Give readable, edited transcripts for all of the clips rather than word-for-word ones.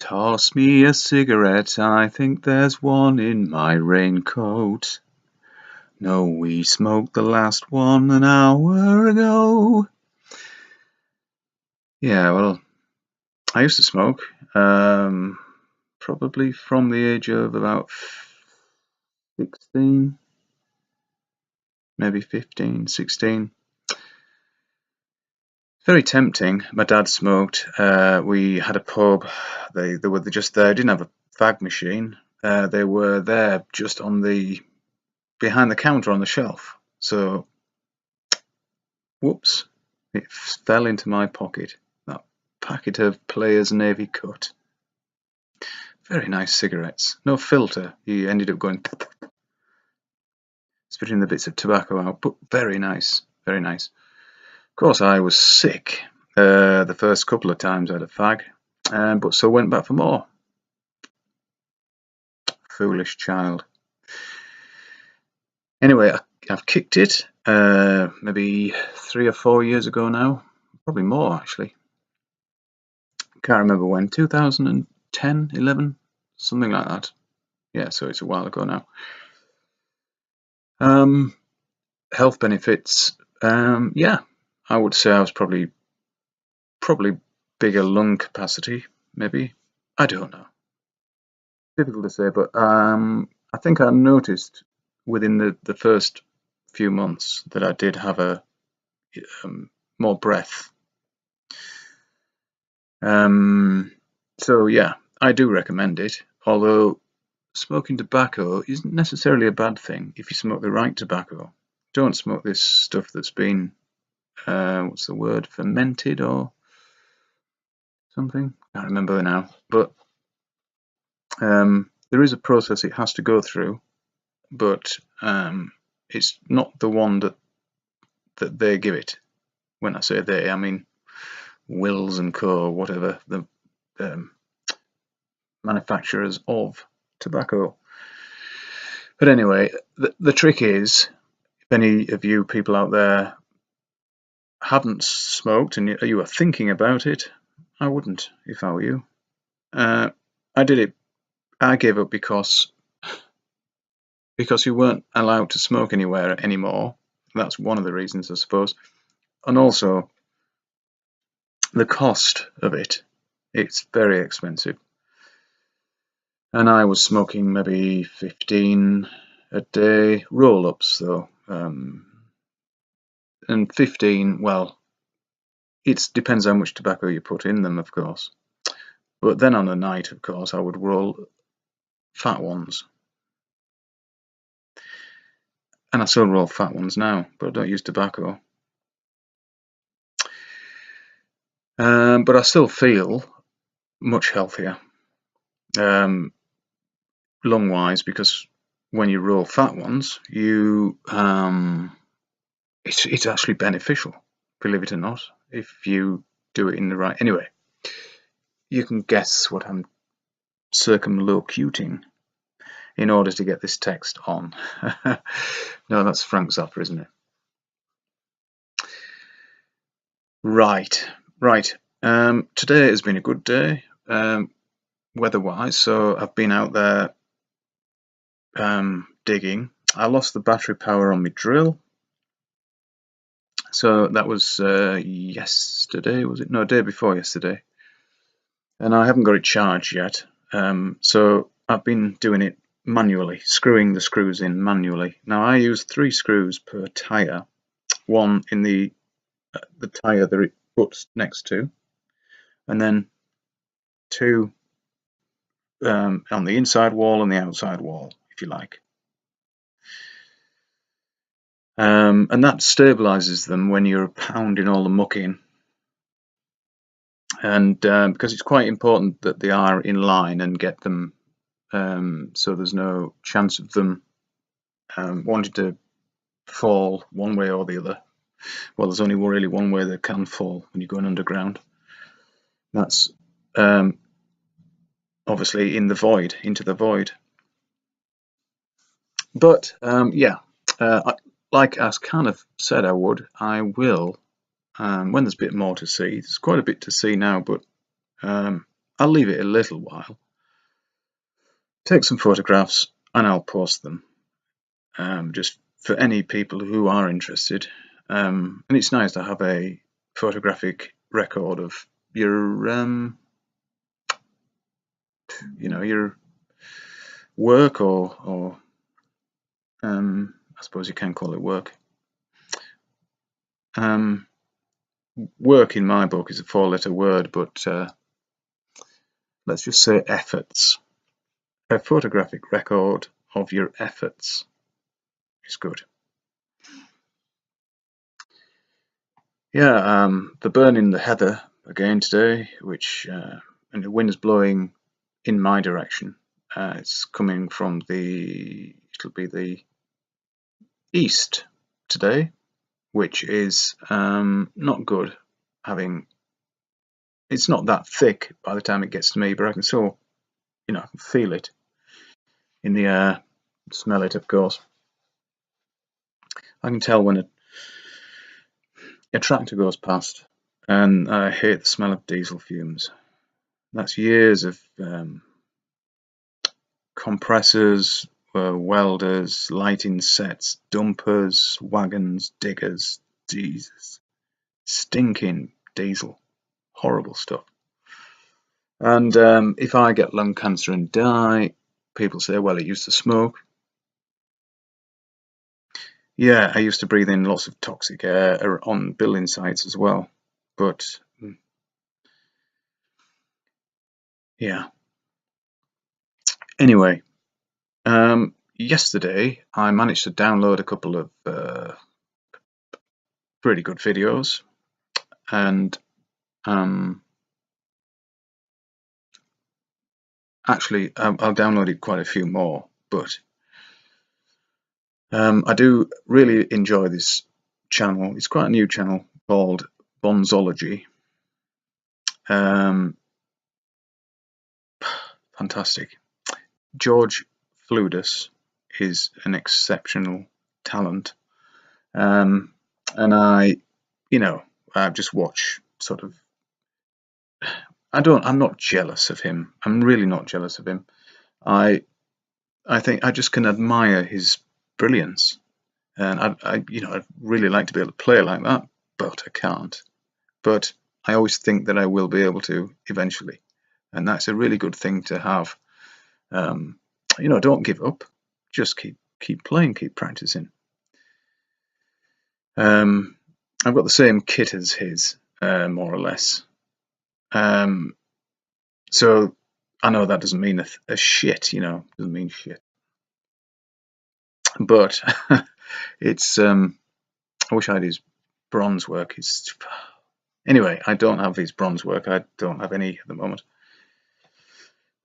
Toss me a cigarette, I think there's one in my raincoat. No, we smoked the last one an hour ago. Yeah, well, I used to smoke, probably from the age of about 16, maybe 15, 16. Very tempting. My dad smoked. We had a pub. They were just there. Didn't have a fag machine. They were there just on the behind the counter on the shelf. So, whoops, it fell into my pocket. That packet of Players Navy Cut. Very nice cigarettes. No filter. He ended up going spitting the bits of tobacco out, but very nice. Very nice. Of course, I was sick the first couple of times I had a fag, but so went back for more. Foolish child. Anyway, I've kicked it maybe 3 or 4 years ago now, probably more actually. Can't remember when, 2010, 11, something like that. Yeah, so it's a while ago now. Health benefits, yeah, I would say I was probably bigger lung capacity, maybe. I don't know. Difficult to say, but I think I noticed within the first few months that I did have a more breath. So yeah, I do recommend it. Although smoking tobacco isn't necessarily a bad thing if you smoke the right tobacco. Don't smoke this stuff that's been what's the word, fermented or something. Can't remember now, but there is a process it has to go through, but it's not the one that they give it. When I say they, I mean Wills and Co, whatever, the manufacturers of tobacco. But anyway, the trick is, if any of you people out there haven't smoked and you are thinking about it, I wouldn't if I were you. I did it. I gave up because you weren't allowed to smoke anywhere anymore. That's one of the reasons, I suppose. And also the cost of it. It's very expensive. And I was smoking maybe 15 a day, roll-ups though. And 15, well, it depends how much tobacco you put in them, of course. But then on a night, of course, I would roll fat ones. And I still roll fat ones now, but I don't use tobacco. But I still feel much healthier, lung-wise, because when you roll fat ones, it's actually beneficial, believe it or not, if you do it in the right. Anyway, you can guess what I'm circumlocuting in order to get this text on. No, that's Frank Zappa, isn't it? Right. Today has been a good day, weather-wise. So I've been out there digging. I lost the battery power on my drill. So that was yesterday, was it? No, day before yesterday. And I haven't got it charged yet. So I've been doing it manually, screwing the screws in manually. Now I use 3 screws per tyre, one in the tyre that it puts next to, and then 2 on the inside wall and the outside wall, if you like. And that stabilizes them when you're pounding all the muck in. And because it's quite important that they are in line and get them so there's no chance of them wanting to fall one way or the other. Well, there's only really one way they can fall when you're going underground. That's obviously in the void, into the void. But yeah, like I kind of said I would, I will, when there's a bit more to see. There's quite a bit to see now, but I'll leave it a little while, take some photographs, and I'll post them, just for any people who are interested. And it's nice to have a photographic record of your, your work, or I suppose you can call it work. Work in my book is a 4-letter word, but let's just say efforts. A photographic record of your efforts is good. Yeah, the burn in the heather again today, which and the wind is blowing in my direction. It's coming from it'll be the east today, which is not good. It's not that thick by the time it gets to me, but I can still, I can feel it in the air, smell it, of course. I can tell when a tractor goes past, and I hate the smell of diesel fumes. That's years of compressors, welders, lighting sets, dumpers, wagons, diggers. Jesus, stinking diesel, horrible stuff. And if I get lung cancer and die, people say, well, it used to smoke. Yeah, I used to breathe in lots of toxic air on building sites as well, but yeah. Anyway, yesterday I managed to download a couple of pretty good videos, and actually I downloaded quite a few more, but I do really enjoy this channel. It's quite a new channel called Bonzology. Fantastic. George Fludus is an exceptional talent, and I just watch sort of. I'm not jealous of him. I'm really not jealous of him. I think I just can admire his brilliance, and I'd really like to be able to play like that, but I can't. But I always think that I will be able to eventually, and that's a really good thing to have. Don't give up. Just keep playing, keep practicing. I've got the same kit as his, more or less. So I know that doesn't mean a shit, doesn't mean shit. But it's I wish I had his bronze work. Anyway, I don't have his bronze work. I don't have any at the moment,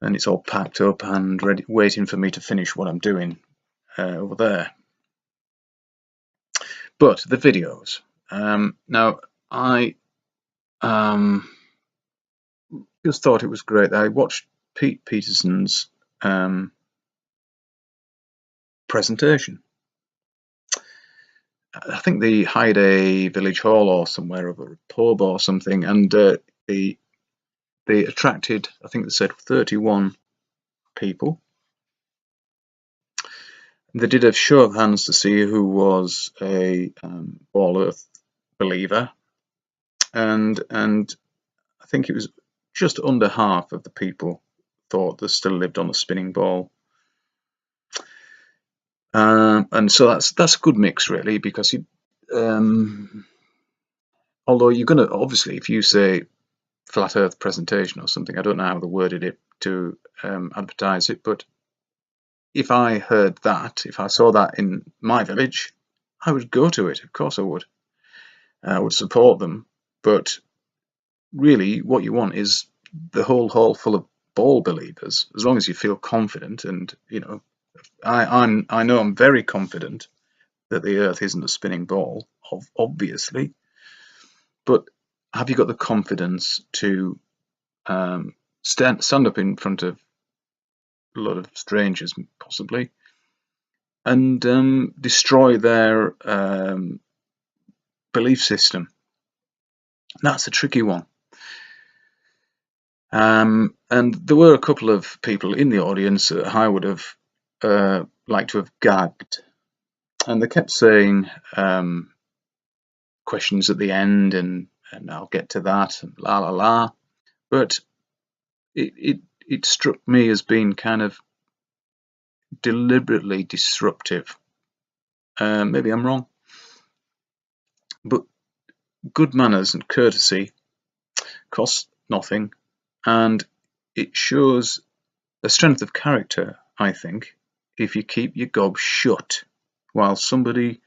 and it's all packed up and ready, waiting for me to finish what I'm doing over there. But the videos. Now I just thought it was great. I watched Pete Peterson's presentation. I think they hired a village hall or somewhere, of a pub or something, and they attracted, I think they said, 31 people. They did a show of hands to see who was a Ball Earth believer, and I think it was just under half of the people thought they still lived on a spinning ball. And so that's a good mix, really, because although you're going to, obviously, if you say flat earth presentation or something, I don't know how they worded it to advertise it, but if I heard that, if I saw that in my village, I would go to it. Of course I would. I would support them, but really what you want is the whole hall full of ball believers, as long as you feel confident. And I know I'm very confident that the earth isn't a spinning ball, obviously, but have you got the confidence to stand up in front of a lot of strangers, possibly, and destroy their belief system? That's a tricky one. And there were a couple of people in the audience that I would have liked to have gagged, and they kept saying questions at the end, and I'll get to that, and la la la. But it struck me as being kind of deliberately disruptive. Maybe I'm wrong, but good manners and courtesy cost nothing, and it shows a strength of character, I think, if you keep your gob shut while somebody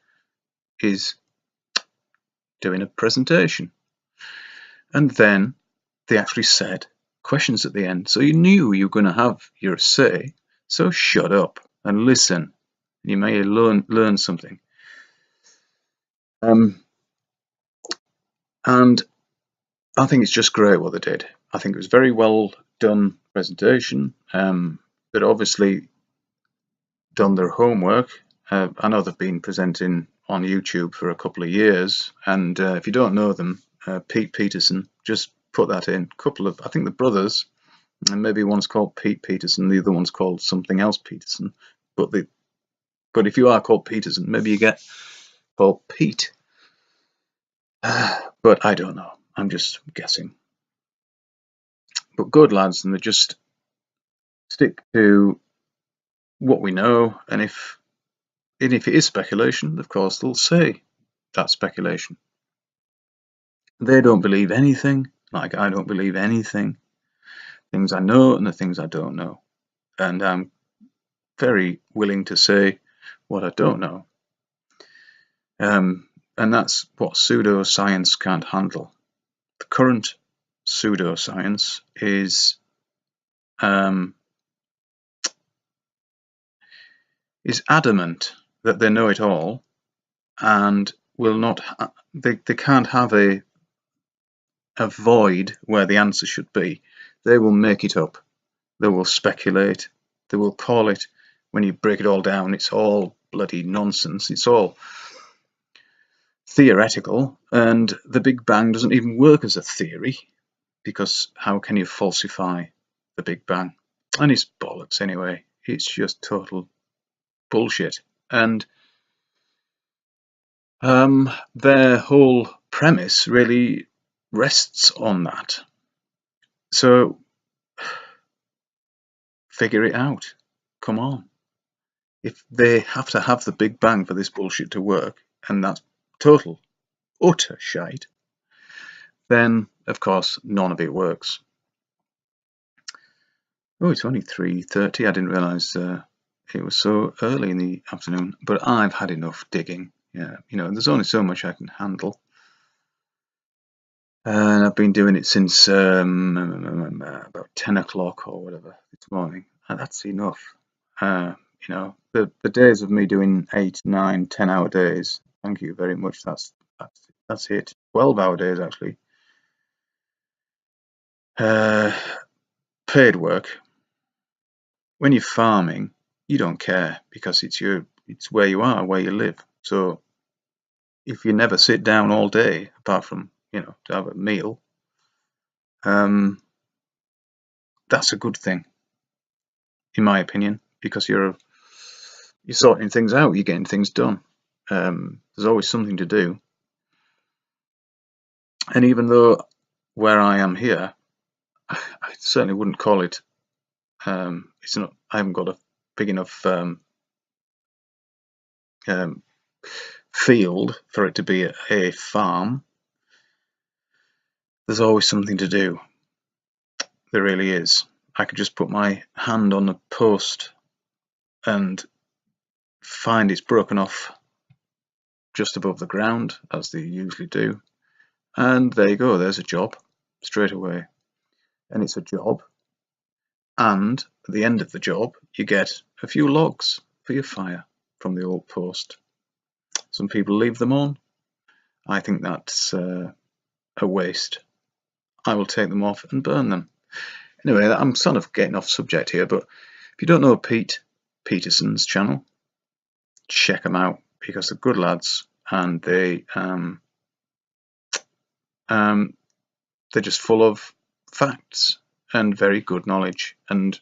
is doing a presentation. And then they actually said questions at the end, so you knew you were going to have your say, so shut up and listen. You may learn something. And I think it's just great what they did. I think it was very well done presentation. They'd obviously done their homework. I know they've been presenting on YouTube for a couple of years, and if you don't know them, Pete Peterson, just put that in. I think the brothers, and maybe one's called Pete Peterson, the other one's called something else Peterson. But if you are called Peterson, maybe you get called Pete. But I don't know. I'm just guessing. But good lads, and they just stick to what we know, and if it is speculation, of course they'll say that's speculation. They don't believe anything, like I don't believe anything. Things I know and the things I don't know. And I'm very willing to say what I don't know. And that's what pseudoscience can't handle. The current pseudoscience is adamant that they know it all and will not. They can't have a void where the answer should be. They will make it up. They will speculate. They will call it. When you break it all down, it's all bloody nonsense. It's all theoretical, and the Big Bang doesn't even work as a theory, because how can you falsify the Big Bang? And it's bollocks anyway. It's just total bullshit. And their whole premise really rests on that. So figure it out. Come on. If they have to have the Big Bang for this bullshit to work, and that's total, utter shite, then of course none of it works. Oh, it's only 3:30. I didn't realise it was so early in the afternoon. But I've had enough digging. Yeah, there's only so much I can handle. And I've been doing it since about 10 o'clock or whatever this morning. And that's enough. The days of me doing 8, 9, 10-hour days, thank you very much. That's it. 12-hour days, actually. Paid work. When you're farming, you don't care, because it's where you are, where you live. So if you never sit down all day, apart from to have a meal, that's a good thing, in my opinion, because you're sorting things out, you're getting things done. There's always something to do, and even though where I am here, I certainly wouldn't call it. It's not. I haven't got a big enough field for it to be a farm. There's always something to do. There really is. I could just put my hand on a post and find it's broken off just above the ground, as they usually do, and there you go. There's a job straight away, and it's a job. And at the end of the job, you get a few logs for your fire from the old post. Some people leave them on. I think that's a waste. I will take them off and burn them. Anyway, I'm sort of getting off subject here, but if you don't know Pete Peterson's channel, check them out, because they're good lads, and they're just full of facts and very good knowledge, and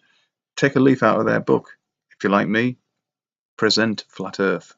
take a leaf out of their book. If you're like me, present flat Earth.